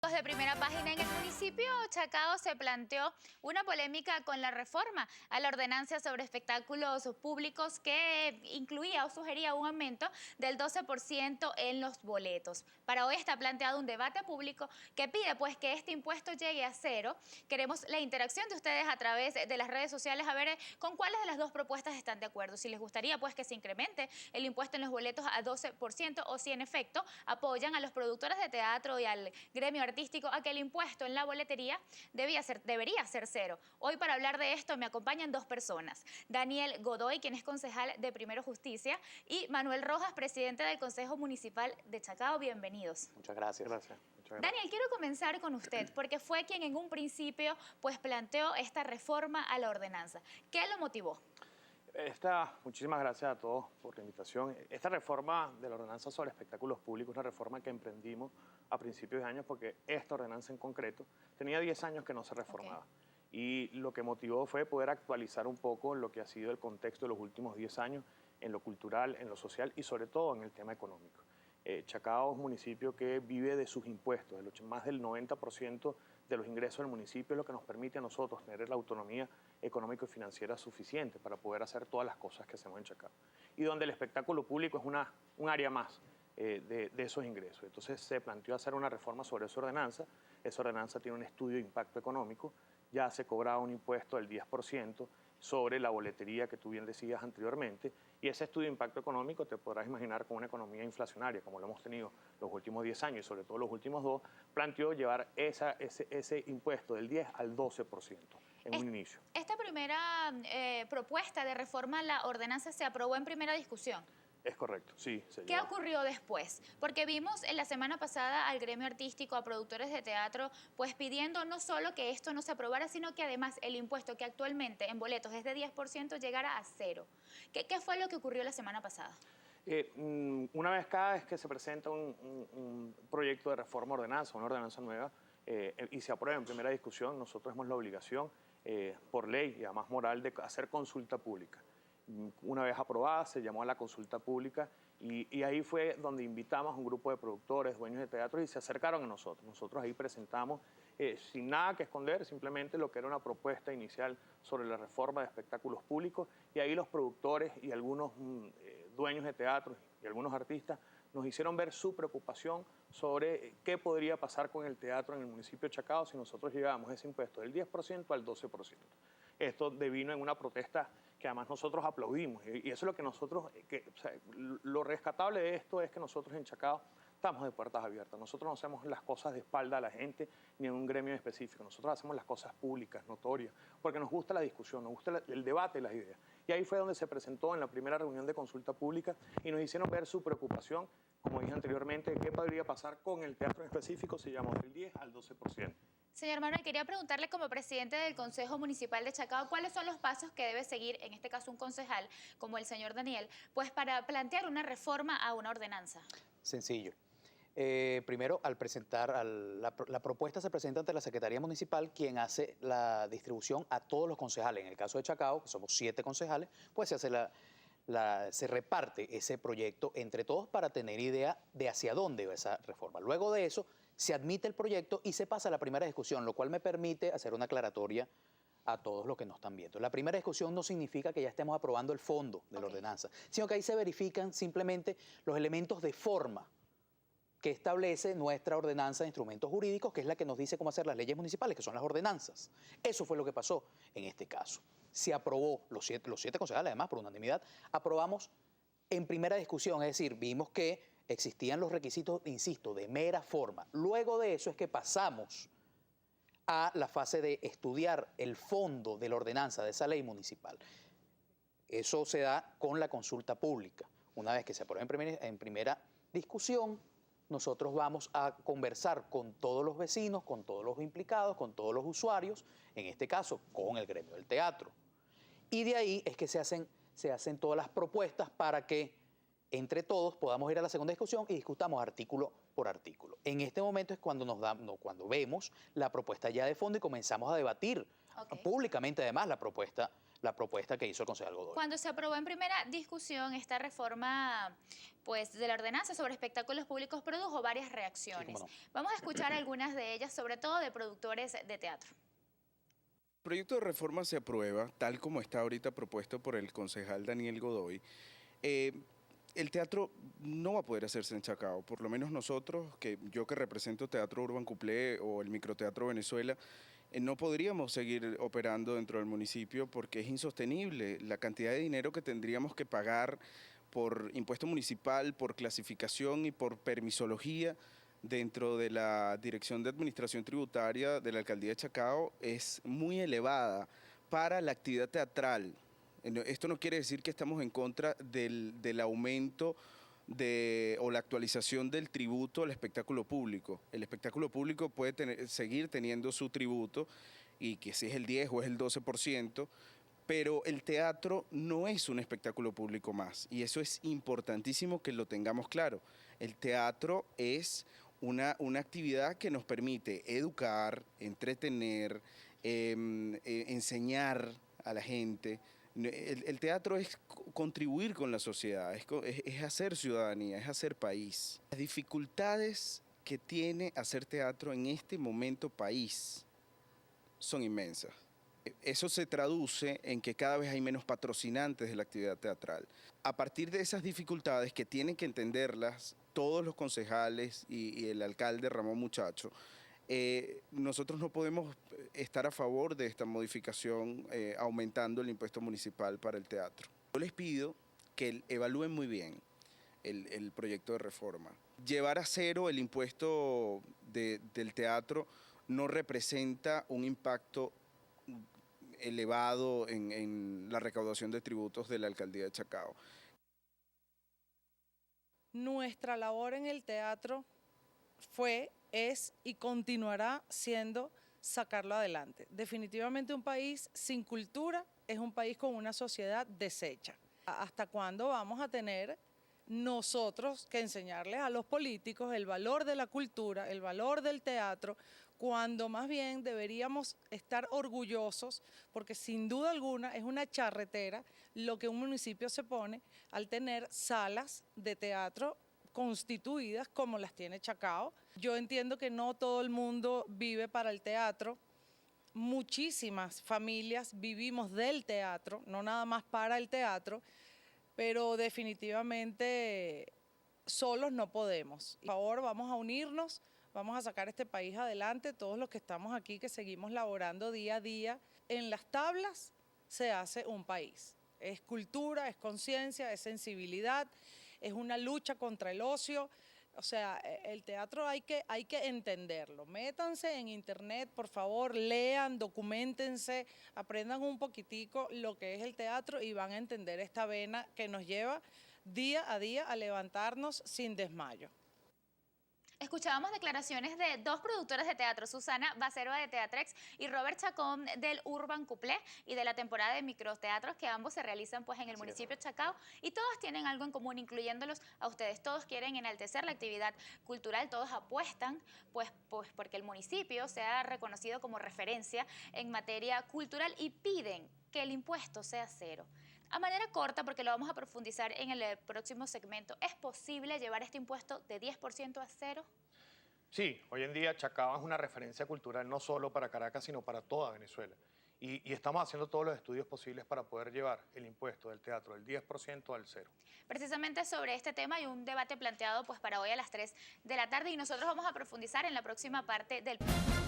De primera página, en el municipio Chacao se planteó una polémica con la reforma a la ordenanza sobre espectáculos públicos que incluía o sugería un aumento del 12% en los boletos. Para hoy está planteado un debate público que pide pues que este impuesto llegue a cero. Queremos la interacción de ustedes a través de las redes sociales, a ver con cuáles de las dos propuestas están de acuerdo. Si les gustaría pues que se incremente el impuesto en los boletos a 12% o si en efecto apoyan a los productores de teatro y al gremio artístico a que el impuesto en la boletería debería ser cero. Hoy para hablar de esto me acompañan dos personas. Daniel Godoy, quien es concejal de Primero Justicia, y Manuel Rojas, presidente del Consejo Municipal de Chacao. Bienvenidos. Muchas gracias. Daniel, quiero comenzar con usted, porque fue quien en un principio pues planteó esta reforma a la ordenanza. ¿Qué lo motivó? Muchísimas gracias a todos por la invitación. Esta reforma de la ordenanza sobre espectáculos públicos es una reforma que emprendimos a principios de año porque esta ordenanza en concreto tenía 10 años que no se reformaba. Y lo que motivó fue poder actualizar un poco lo que ha sido el contexto de los últimos 10 años en lo cultural, en lo social y sobre todo en el tema económico. Chacao es un municipio que vive de sus impuestos, más del 90% de los ingresos del municipio es lo que nos permite a nosotros tener la autonomía económica y financiera suficiente para poder hacer todas las cosas que hacemos en Chacao. Y donde el espectáculo público es un área más de esos ingresos. Entonces se planteó hacer una reforma sobre esa ordenanza. Esa ordenanza tiene un estudio de impacto económico, ya se cobraba un impuesto del 10% sobre la boletería que tú bien decías anteriormente, y ese estudio de impacto económico te podrás imaginar con una economía inflacionaria, como lo hemos tenido los últimos 10 años y sobre todo los últimos 2, planteó llevar ese impuesto del 10 al 12% en un inicio. Esta primera propuesta de reforma a la ordenanza se aprobó en primera discusión. Es correcto, sí. ¿Qué ocurrió después? Porque vimos en la semana pasada al gremio artístico, a productores de teatro, pues pidiendo no solo que esto no se aprobara, sino que además el impuesto que actualmente en boletos es de 10% llegara a cero. ¿Qué fue lo que ocurrió la semana pasada? Una vez cada vez que se presenta un proyecto de reforma ordenanza, una ordenanza nueva, y se aprueba en primera discusión, nosotros tenemos la obligación por ley y además moral de hacer consulta pública. Una vez aprobada, se llamó a la consulta pública y ahí fue donde invitamos a un grupo de productores, dueños de teatro y se acercaron a nosotros. Nosotros ahí presentamos, sin nada que esconder, simplemente lo que era una propuesta inicial sobre la reforma de espectáculos públicos y ahí los productores y algunos dueños de teatro y algunos artistas nos hicieron ver su preocupación sobre qué podría pasar con el teatro en el municipio de Chacao si nosotros llegábamos ese impuesto del 10% al 12%. Esto devino en una protesta que además nosotros aplaudimos. Y eso es lo que nosotros, lo rescatable de esto es que nosotros en Chacao estamos de puertas abiertas. Nosotros no hacemos las cosas de espalda a la gente ni en un gremio específico. Nosotros hacemos las cosas públicas, notorias, porque nos gusta la discusión, nos gusta el debate y las ideas. Y ahí fue donde se presentó en la primera reunión de consulta pública y nos hicieron ver su preocupación, como dije anteriormente, qué podría pasar con el teatro en específico si llegamos del 10 al 12%. Señor Manuel, quería preguntarle como presidente del Consejo Municipal de Chacao, ¿cuáles son los pasos que debe seguir, en este caso un concejal como el señor Daniel, pues para plantear una reforma a una ordenanza? Sencillo. Primero, al presentar, la propuesta se presenta ante la Secretaría Municipal, quien hace la distribución a todos los concejales. En el caso de Chacao, que somos 7 concejales, pues se reparte ese proyecto entre todos para tener idea de hacia dónde va esa reforma. Luego de eso, se admite el proyecto y se pasa a la primera discusión, lo cual me permite hacer una aclaratoria a todos los que nos están viendo. La primera discusión no significa que ya estemos aprobando el fondo de la ordenanza, sino que ahí se verifican simplemente los elementos de forma que establece nuestra ordenanza de instrumentos jurídicos, que es la que nos dice cómo hacer las leyes municipales, que son las ordenanzas. Eso fue lo que pasó en este caso. Se aprobó, los siete concejales además por unanimidad, aprobamos en primera discusión, es decir, vimos que existían los requisitos, insisto, de mera forma. Luego de eso es que pasamos a la fase de estudiar el fondo de la ordenanza de esa ley municipal. Eso se da con la consulta pública. Una vez que se aprueba en primera discusión, nosotros vamos a conversar con todos los vecinos, con todos los implicados, con todos los usuarios, en este caso con el gremio del teatro. Y de ahí es que se hacen todas las propuestas para que entre todos podamos ir a la segunda discusión y discutamos artículo por artículo. En este momento es cuando vemos la propuesta ya de fondo y comenzamos a debatir públicamente además la propuesta la propuesta que hizo el concejal Godoy. Cuando se aprobó en primera discusión esta reforma pues, de la ordenanza sobre espectáculos públicos, produjo varias reacciones. Sí, cómo no. Vamos a escuchar algunas de ellas, sobre todo de productores de teatro. El proyecto de reforma se aprueba, tal como está ahorita propuesto por el concejal Daniel Godoy. El teatro no va a poder hacerse en Chacao, por lo menos nosotros, yo que represento Teatro Urban Cuplé o el Microteatro Venezuela, no podríamos seguir operando dentro del municipio porque es insostenible la cantidad de dinero que tendríamos que pagar por impuesto municipal, por clasificación y por permisología dentro de la Dirección de Administración Tributaria de la Alcaldía de Chacao es muy elevada para la actividad teatral. Esto no quiere decir que estamos en contra del aumento o la actualización del tributo al espectáculo público. El espectáculo público puede seguir teniendo su tributo, y que si es el 10 o es el 12%, pero el teatro no es un espectáculo público más, y eso es importantísimo que lo tengamos claro. El teatro es una actividad que nos permite educar, entretener, enseñar a la gente. El teatro es contribuir con la sociedad, es hacer ciudadanía, es hacer país. Las dificultades que tiene hacer teatro en este momento país son inmensas. Eso se traduce en que cada vez hay menos patrocinantes de la actividad teatral. A partir de esas dificultades que tienen que entenderlas todos los concejales y el alcalde Ramón Muchacho, nosotros no podemos estar a favor de esta modificación aumentando el impuesto municipal para el teatro. Yo les pido que evalúen muy bien el proyecto de reforma. Llevar a cero el impuesto del teatro no representa un impacto elevado en la recaudación de tributos de la alcaldía de Chacao. Nuestra labor en el teatro es y continuará siendo sacarlo adelante. Definitivamente un país sin cultura es un país con una sociedad deshecha. ¿Hasta cuándo vamos a tener nosotros que enseñarles a los políticos el valor de la cultura, el valor del teatro, cuando más bien deberíamos estar orgullosos, porque sin duda alguna es una charretera lo que un municipio se pone al tener salas de teatro constituidas como las tiene Chacao? Yo entiendo que no todo el mundo vive para el teatro, muchísimas familias vivimos del teatro, no nada más para el teatro, pero definitivamente solos no podemos. Por favor, vamos a unirnos, vamos a sacar este país adelante, todos los que estamos aquí, que seguimos laborando día a día. En las tablas se hace un país. Es cultura, es conciencia, es sensibilidad, es una lucha contra el ocio. O sea, el teatro hay que entenderlo. Métanse en internet, por favor, lean, documentense, aprendan un poquitico lo que es el teatro y van a entender esta vena que nos lleva día a día a levantarnos sin desmayo. Escuchábamos declaraciones de dos productores de teatro, Susana Bacerva de Teatrex y Robert Chacón del Urban Cuplé y de la temporada de microteatros, que ambos se realizan pues en el municipio de Chacao, y todos tienen algo en común, incluyéndolos a ustedes. Todos quieren enaltecer la actividad cultural, todos apuestan pues porque el municipio sea reconocido como referencia en materia cultural y piden que el impuesto sea cero. A manera corta, porque lo vamos a profundizar en el próximo segmento, ¿es posible llevar este impuesto de 10% a cero? Sí, hoy en día Chacao es una referencia cultural no solo para Caracas, sino para toda Venezuela. Y estamos haciendo todos los estudios posibles para poder llevar el impuesto del teatro del 10% al cero. Precisamente sobre este tema hay un debate planteado pues para hoy a las 3 de la tarde y nosotros vamos a profundizar en la próxima parte del programa.